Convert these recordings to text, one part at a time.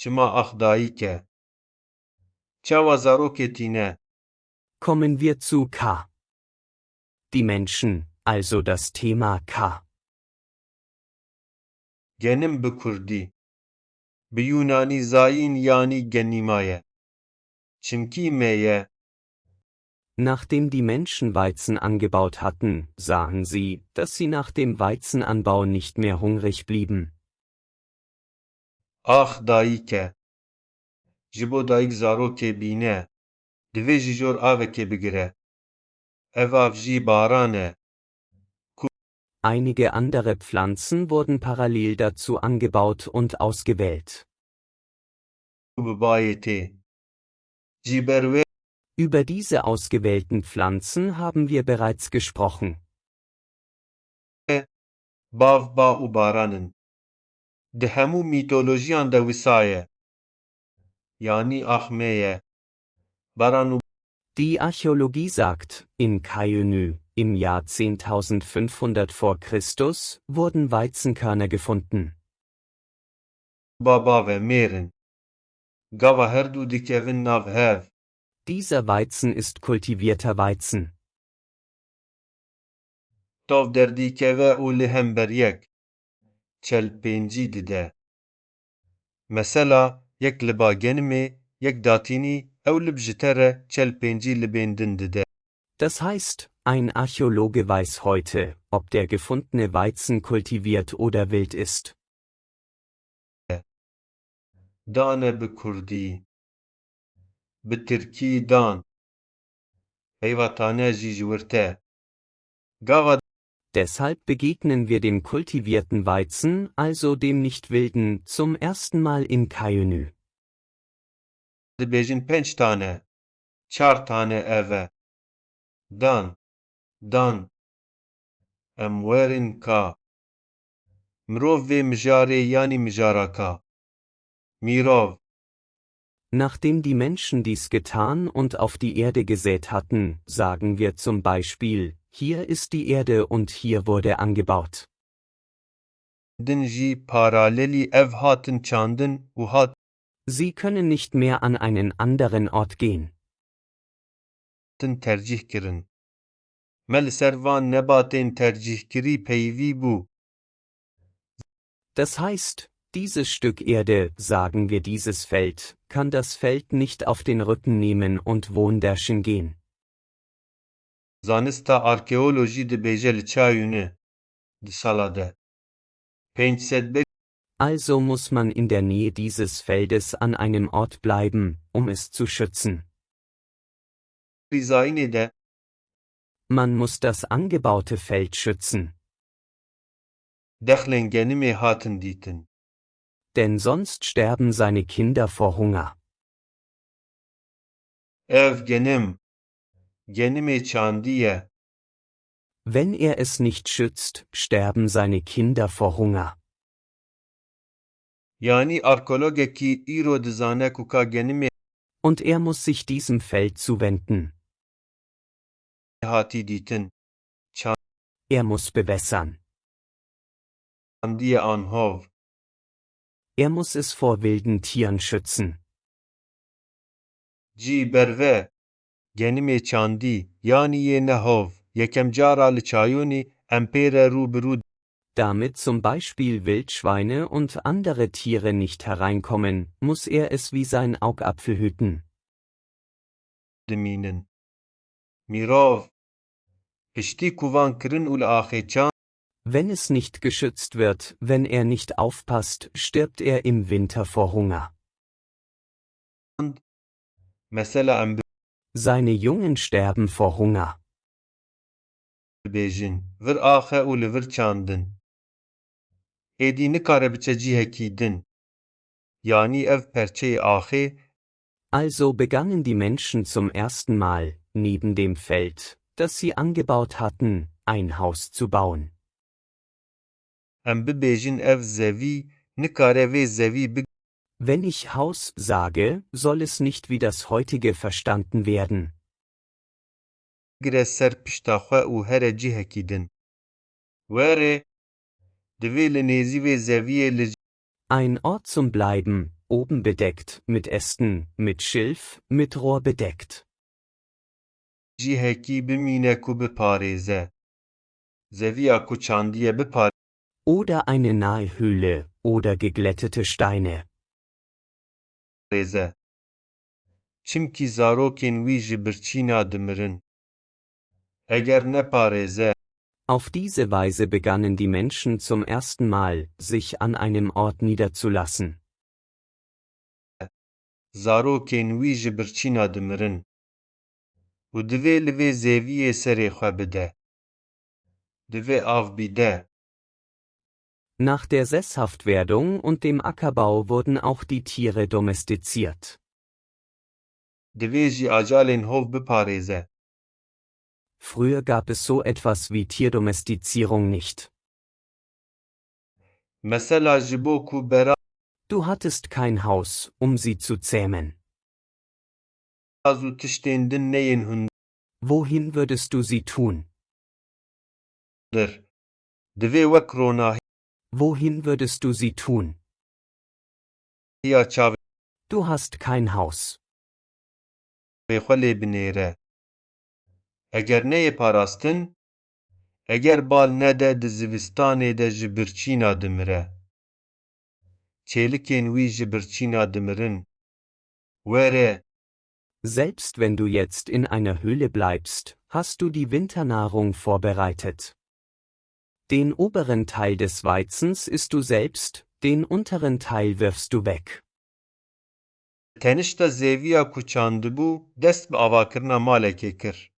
Çima axdayîke. Çawa zarokê tîne. Kommen wir zu K. Die Menschen, also das Thema K. Genim bi Kurdî. Bi Yunanî zayîn yanî genîma ye. Çimkî me ye. Nachdem die Menschen Weizen angebaut hatten, sahen sie, dass sie nach dem Weizenanbau nicht mehr hungrig blieben. Axdayîke. Ji bo dayîk zarokê bîne. Divê ji jor avekê bigire. Ev av jî baran e. Einige andere Pflanzen wurden parallel dazu angebaut und ausgewählt. Bi bayê tê. Ji ber wê Über diese ausgewählten Pflanzen haben wir bereits gesprochen. bav ba û baran in. Di hemû mîtolojiyan de wisa ye. Yani axmê ye. Baran û Die Archäologie sagt, in Kaiönü, im Jahr 10.500 vor Christus, wurden Weizenkörner gefunden. baba ve mêrin. Gava her du dikevin nav hev. Dieser Weizen ist kultivierter Weizen. Tav derdîkeve û li hember yek. Çelpêncî dide. Mesela yek li ba genimê, yek datînî ew li ji te re çelpêncî li bên din dide. Das heißt, ein Archäologe weiß heute, ob der gefundene Weizen kultiviert oder wild ist. Dane bi Kurdî. Bi Tirkî dan. Heyvatane jî ji wir te. Gava Deshalb begegnen wir dem kultivierten Weizen, also dem nicht wilden, zum ersten Mal in Kaiönü. dibêjin 5 tane. 4 tane ev e. Dan. Dan. Em werin ka. Mirov vê mijarê yanî mijara ka. Mirov. Nachdem die Menschen dies getan und auf die Erde gesät hatten, sagen wir zum Beispiel, hier ist die Erde und hier wurde angebaut. Din jî paralelî ev hatin çandin û hat Sie können nicht mehr an einen anderen Ort gehen. hatin tercih kirin. Me li ser van nebatên tercihkirî peyivî bû. Das heißt, dieses Stück Erde, sagen wir dieses Feld, kann das Feld nicht auf den Rücken nehmen und wohndärschen gehen. Zanista arkeolojî dibêje li Çayûnê di sala de. 500 Also muss man in der Nähe dieses Feldes an einem Ort bleiben, um es zu schützen. Rîzayînê de Man muss das angebaute Feld schützen. dexlên genimê hatin dîtin. Denn sonst sterben seine Kinder vor Hunger. Ev genim. Genimê çandî ye. Wenn er es nicht schützt, sterben seine Kinder vor Hunger. Yani arkeologekî îro dizane ku ka genimê Und er muss sich diesem Feld zuwenden. hatî dîtin. Er muss bewässern. Çandiye an hov. Er muss es vor wilden Tieren schützen. Cî berve. Genimê çandî yanî yê ne hov. Yekem cara li Çayûnê em pê re rûbirû Damit zum Beispiel Wildschweine und andere Tiere nicht hereinkommen, muss er es wie sein Augapfel hüten. dimînin. Mirov. Piştî ku van kirin û li axê çand Wenn es nicht geschützt wird, wenn er nicht aufpasst, stirbt er im Winter vor Hunger. mesela em Seine Jungen sterben vor Hunger. bibêjin. Vir axe û li vir çandin. Êdî nikare biçe cihekî din. Yani ev perçeyê axê Also begannen die Menschen zum ersten Mal, neben dem Feld, das sie angebaut hatten, ein Haus zu bauen. em bibêjin ev zevî nikare vê zevî Wenn ich Haus sage, soll es nicht wie das heutige verstanden werden. bigire ser pişta xwe û here cihekî din. Were divê li nêzî vê zeviyê li Ein Ort zum Bleiben, oben bedeckt, mit Ästen, mit Schilf, mit Rohr bedeckt. Cihekî bimîne ku biparêze. Zeviya ku çandiye biparêze. Oder eine Nahhöhle, oder geglättete Steine. Çimkî zarokên wî ji birçîna dimirin. Eger neparêze, Auf diese Weise begannen die Menschen zum ersten Mal, sich an einem Ort niederzulassen. zarokên wî ji birçîna dimirin. û divê li vê zêviyê serê xwe bide. Divê av bîde. Nach der Sesshaftwerdung und dem Ackerbau wurden auch die Tiere domestiziert. Divê jî acalên hov biparêze. Früher gab es so etwas wie Tierdomestizierung nicht. Mesela ji bo ku beraz Du hattest kein Haus, sie zu zähmen. û tiştên din neyên hundir. Wohin würdest du sie tun? Divê wek ronahî Wohin würdest du sie tun? ya çavê Du hast kein Haus. xwe lê binêre. Eger neyê parastin, eger bal nede di zivistanê de ji birçîna dimire. Çêlikên wî ji birçîna dimirin. Were, Selbst wenn du jetzt in einer Höhle bleibst, hast du die Winternahrung vorbereitet. Den oberen Teil des Weizens isst du selbst, den unteren Teil wirfst du weg. tenişta zêviya ku çandibû dest bi avakirina malekê kir.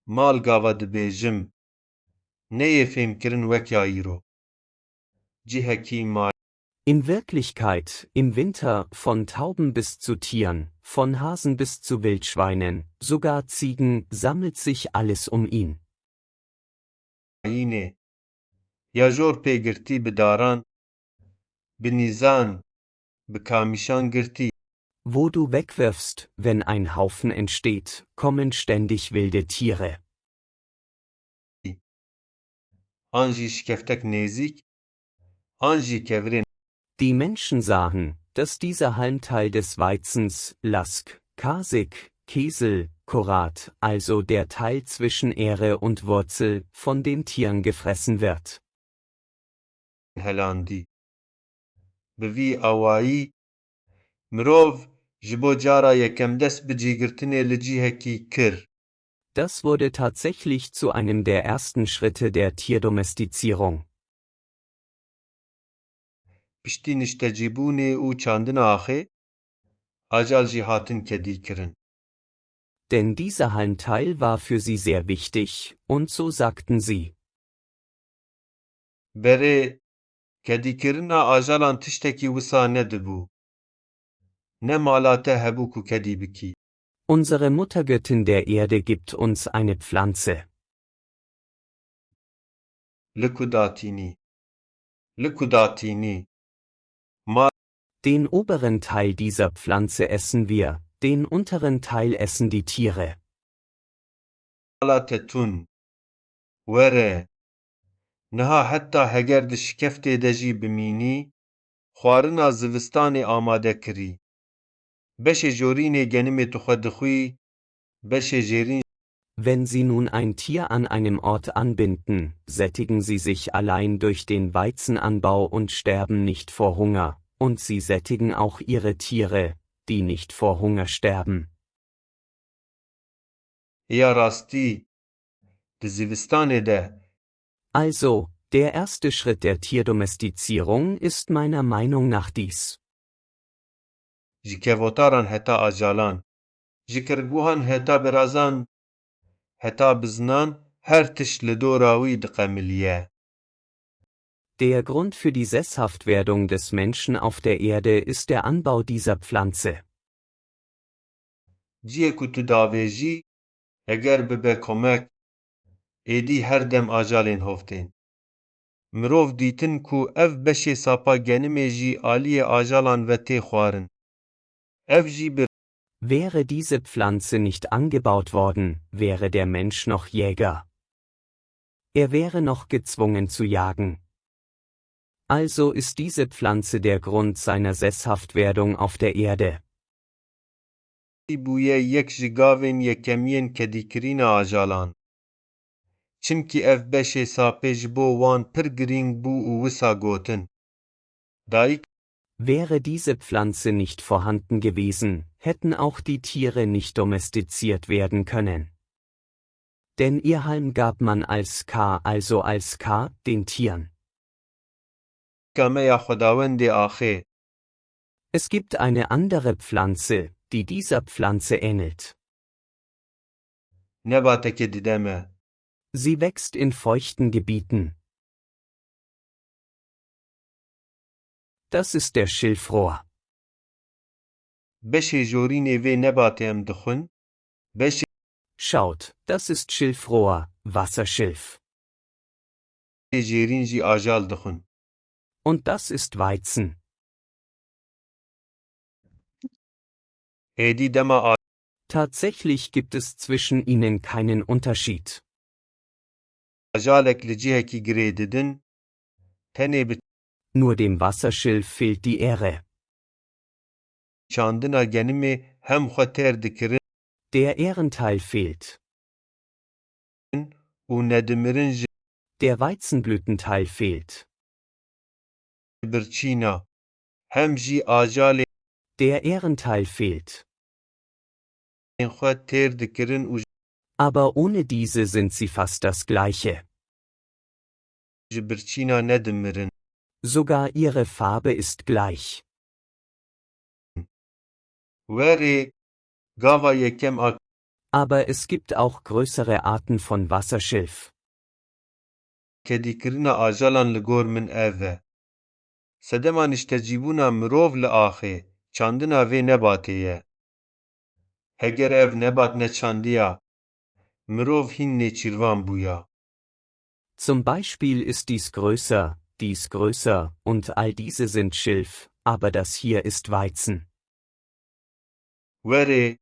Mal gava dibêjim, neyê fêmkirin wek ya îro. Cihekî mal In Wirklichkeit, im Winter, von Tauben bis zu Tieren, von Hasen bis zu Wildschweinen, sogar Ziegen, sammelt sich alles um ihn. yînê. Ya jor pêgirtî bi daran, bi nîzan, bi kamîşan girtî. Wo du wegwirfst, wenn ein Haufen entsteht, kommen ständig wilde Tiere. An jî şikeftek nêzik, an jî kevirên. Die Menschen sahen, dass dieser Halmteil des Weizens, Lask, Kasik, Kesel, Korat, also der Teil zwischen Ähre und Wurzel, von den Tieren gefressen wird. Helandî. Bi vî awayî, mirov ji bo cara yekem dest bi cîgirtinê li cihekî kir. Das wurde tatsächlich zu einem der ersten Schritte der Tierdomestizierung. Piştî niştecîbûnê û çandina axê, acal jî hatin kedîkirin. Denn dieser Halmteil war für sie sehr wichtig, und so sagten sie. Berê, kedîkirina ajalan tiştekî wisa nedibû. Ne mala te hebû ku kedî bikî. Unsere Muttergöttin der Erde gibt uns eine Pflanze. Li ku datînî. Li ku datînî. Den oberen Teil dieser Pflanze essen wir, den unteren Teil essen die Tiere. Mala te tun. Were. Niha heta heger di şikeftê de jî bimînî, xwarina zivistanê amade kirî. Beşê jorînê genimê tu xwe dixwî, beşê jêrîn. Wenn Sie nun ein Tier an einem Ort anbinden, sättigen Sie sich allein durch den Weizenanbau und sterben nicht vor Hunger, und Sie sättigen auch Ihre Tiere, die nicht vor Hunger sterben. Ya rastî, di zivistanê de. Also, der erste Schritt der Tierdomestizierung ist meiner Meinung nach dies. Ji kevotaran heta ajalan, ji kirguhan heta birazan, heta biznan, her tişt li dora wî diqemiliye. Der Grund für die Sesshaftwerdung des Menschen auf der Erde ist der Anbau dieser Pflanze. Ciyê ku tu davêjî, eger bibe komek, êdî her dem ajalên hov tên. Mirov dîtin ku ev beşê sapa genimê jî aliyê ajalan ve tê xwarin. Ev jî bir Wäre diese Pflanze nicht angebaut worden, wäre der Mensch noch Jäger. Er wäre noch gezwungen zu jagen. Also ist diese Pflanze der Grund seiner Sesshaftwerdung auf der Erde. بوویە یەک ji gavên yekemiyên kedîkirîna ajalan. Çimkî ev beşê sapê ji bo wan pir girîng bû û wisa gotin. Dayîk Wäre diese Pflanze nicht vorhanden gewesen, hätten auch die Tiere nicht domestiziert werden können. Denn ihr Halm gab man als also als den Tieren. me ya Xwedawendê axê. Es gibt eine andere Pflanze, die dieser Pflanze ähnelt. Nebateke dide me. Sie wächst in feuchten Gebieten. Das ist der Schilfrohr. Beşê jorînê vê nebatê em dixwin. Beşê Schaut, das ist Schilfrohr, Wasserschilf. jêrîn jî ajal dixwin. Und das ist Weizen. Êdî dema Tatsächlich gibt es zwischen ihnen keinen Unterschied. ajalek li cihekî girê didin. Tenê bi Nur dem Wasserschilf fehlt die Ehre. çandina genimê hem xwe têr dikirin Der Ehrenteil fehlt. û nedimirin ji Der Weizenblütenteil fehlt. birçîna. Hem jî ajalên Der Ehrenteil fehlt. xwe têr dikirin û Aber ohne diese sind sie fast das Gleiche. ji birçîna nedimirin. Sogar ihre Farbe ist gleich. Werê gava yekem a Aber es gibt auch größere Arten von Wasserschilf. kedîkirina ajalan li gor min ev e. Sedema niştecîbûna mirov li axê çandina vê nebatê ye. Heger ev nebat neçandiya, mirov hîn nêçîrvan bûya. Zum Beispiel ist dies größer und all diese sind Schilf, aber das hier ist Weizen. Werê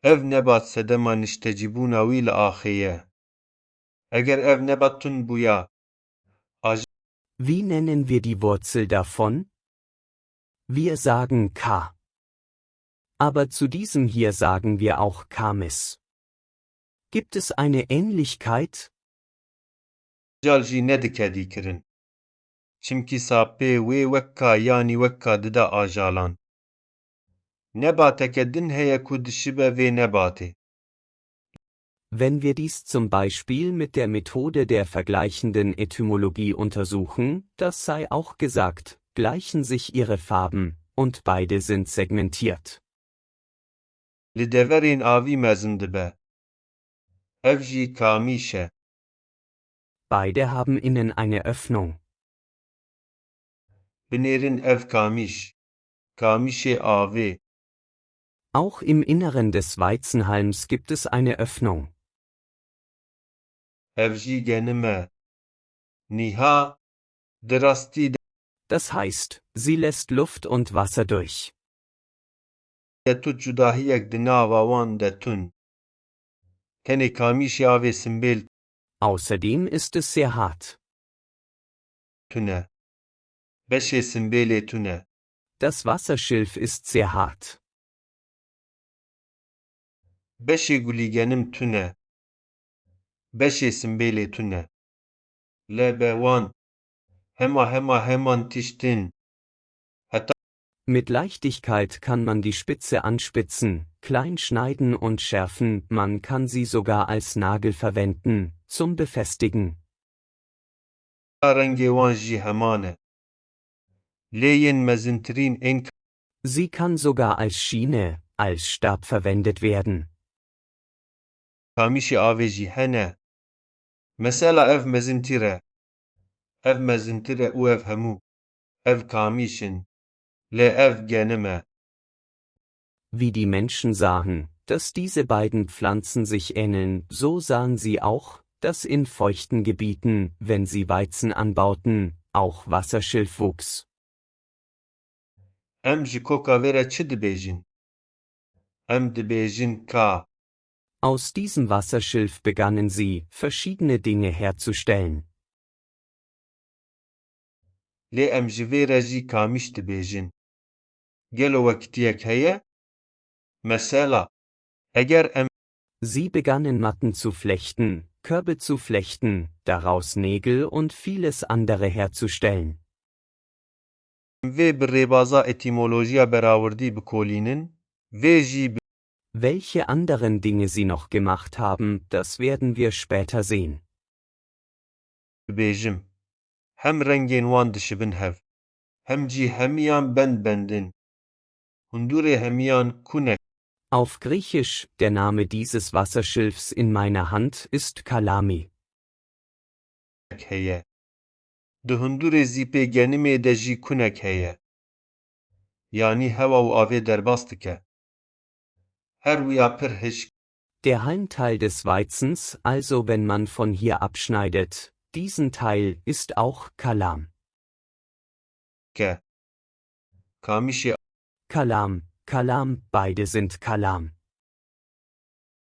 ev nebat sedema niştecîbûna wî li axê ye. Eger ev nebat tund bûya, Wie nennen wir die Wurzel davon? Wir sagen K. Aber zu diesem hier sagen wir auch Kamis. Gibt es eine Ähnlichkeit? ajal jî nedikedîkirin. Çimkî sapê wê wekka yanî wekka dida ajalan. Nebateke din heye ku dişibe vê nebatê. Wenn wir dies zum Beispiel mit der Methode der vergleichenden Etymologie untersuchen, das sei auch gesagt, gleichen sich ihre Farben, und beide sind segmentiert. Li deverên avî mezin dibe. Ev jî kamîş e. Beide haben innen eine Öffnung. Binêrin ev kamîş. Kamişê avê. Auch im Inneren des Weizenhalms gibt es eine Öffnung. Ev jî genim e. Niha di rastî Das heißt, sie lässt Luft und Wasser durch. de tu cudahiyek di nava wan de tun. Tenê kamîşê avê simbêl Außerdem ist es sehr hart. tune. Beşê simbêlê tune. Das Wasserschilf ist sehr hart. Beşê gulî genim tune. Beşê simbêlê tune. Lebe wan heman tiştin. Mit Leichtigkeit kann man die Spitze anspitzen, klein schneiden und schärfen, man kann sie sogar als Nagel verwenden, zum Befestigen. Rengê wan jî heman e. Lê yên mezintirîn ên Sie kann sogar als Schiene, als Stab verwendet werden. kamîşê avê jî hene. Mesela ev mezintîr e. Ev mezintîr e û ev hemû. Ev kamîşin. Lê ev genim e. Wie die Menschen sahen, dass diese beiden Pflanzen sich ähneln, so sahen sie auch, dass in feuchten Gebieten, wenn sie Weizen anbauten, auch Wasserschilf wuchs. Em ji koka vê re çi dibêjin? Em dibêjin ka. Aus diesem Wasserschilf begannen sie, verschiedene Dinge herzustellen. لێ ئەم ji vê re jî kamiş dibêjin. Gelo wektiyek heye? Mesela, eger em Sie begannen Matten zu flechten, Körbe zu flechten, daraus Nägel und vieles andere herzustellen. vê bi rêbaza etîmolojiya berawردî bikolînin, vê jî Welche anderen Dinge sie noch gemacht haben, das werden wir später sehen. bibêjim. Hem rengên wan dişibin hev, hem jî hemiyan bend bendin. Hundurê hemiyan kunek Auf Griechisch, der Name dieses Wasserschilfs in meiner Hand ist Kalami. heye. Di hundurê zîpê genimê de jî kunek heye. Yanî hewa û avê derbas dike. Her wiya pir hişk Der Halmteil des Weizens, also wenn man von hier abschneidet, diesen Teil ist auch Kalam. ke. Kamişê Kalam, Kalam, beide sind Kalam.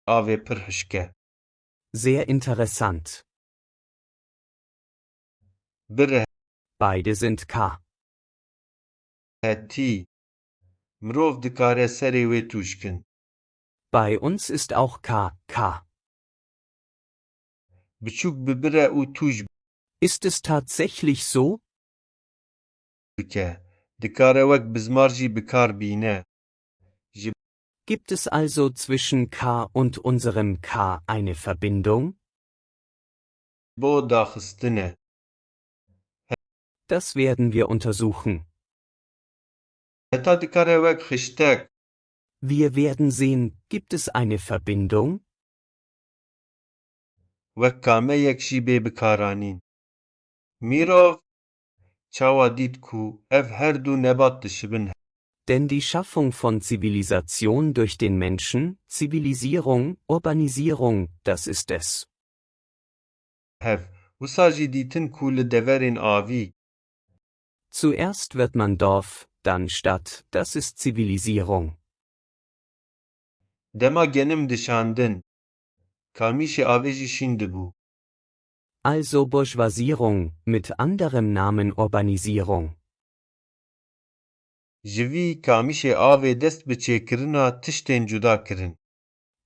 avê pir hişk e. Sehr interessant. Bir Beide sind K. hetî. Mirov dikare serê wê tûşkin. Bei uns ist auch K, K. Biçûk bibire û tûş Ist es tatsächlich so? bike. Dikare wek bizmar jî bikar bîne. Gibt es also zwischen K und unserem K eine Verbindung? Bo daxistine. Das werden wir untersuchen. Heta dikare wek xiştek. Wir werden sehen, gibt es eine Verbindung? Wek kameyek jî bê bikaranîn. Mirov çawa dît ku ev her du nebat dişibin Denn die Schaffung von Zivilisation durch den Menschen, Zivilisierung, Urbanisierung, das ist es. hev. Wisa jî dîtin ku li deverên avî Zuerst wird man Dorf, dann Stadt, das ist Zivilisierung. dema genim dişandin. Kamişê avê jî şîn dibû. Also Bourgeoisierung, mit anderem Namen Urbanisierung. Ji vî kamişê avê dest bi çêkirina tiştên cuda kirin.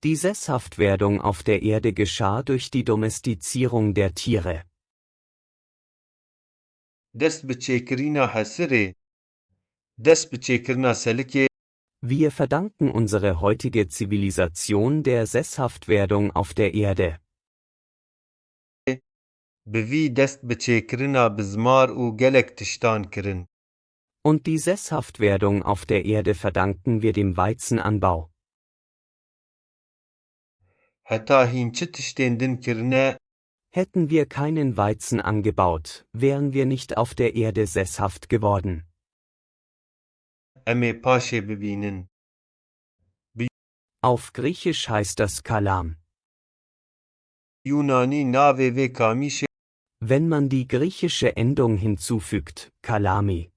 Die Sesshaftwerdung auf der Erde geschah durch die Domestizierung der Tiere. Dest bi çêkirina hesirê, dest bi çêkirina selikê Wir verdanken unsere heutige Zivilisation der Sesshaftwerdung auf der Erde. bi vî dest bi çêkirina bizmar û gelek tiştan kirin. Und die Sesshaftwerdung auf der Erde verdanken wir dem Weizenanbau. Heta hîn çi tiştên din kirine, Hätten wir keinen Weizen angebaut, wären wir nicht auf der Erde sesshaft geworden. em ê paşê bibînin. Auf Griechisch heißt das Kalam. Yunanî navê vê kamişê Wenn man die griechische Endung hinzufügt, Kalami.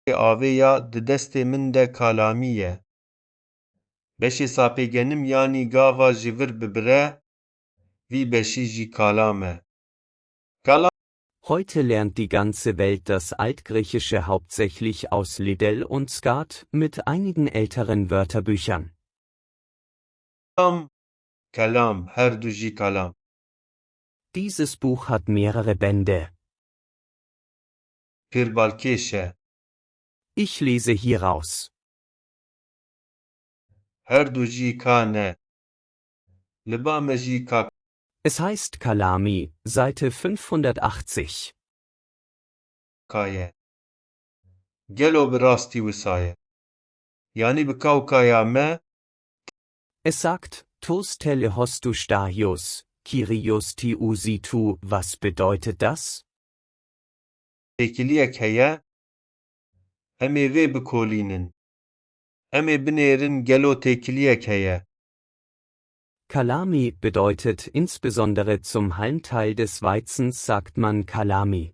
avê ya di destê min de kalamî ye. Beşê sapê genim yanî gava ji vir bibire, vî beşî jî kalam e. Kalam Heute lernt die ganze Welt das Altgriechische hauptsächlich aus Liddell und Skat, mit einigen älteren Wörterbüchern. kelam her du jî kalam. Dieses Buch hat mehrere Bände. Pîrbalkêş e. Ich lese hieraus. Her du jî ka ne. Li ba me jî ka Es heißt Kalami, Seite 580. ye. Gelo bi rastî wisa ye. Yanî bi ka û kaya me, Es sagt, Tos telehostu stahios, Kyrios tiusitu, was bedeutet das? têkiliyek heye, em ê vê bikolînin. Em ê binêrin gelo têkiliyek heye. Kalami bedeutet insbesondere zum Halmteil des Weizens sagt man Kalami.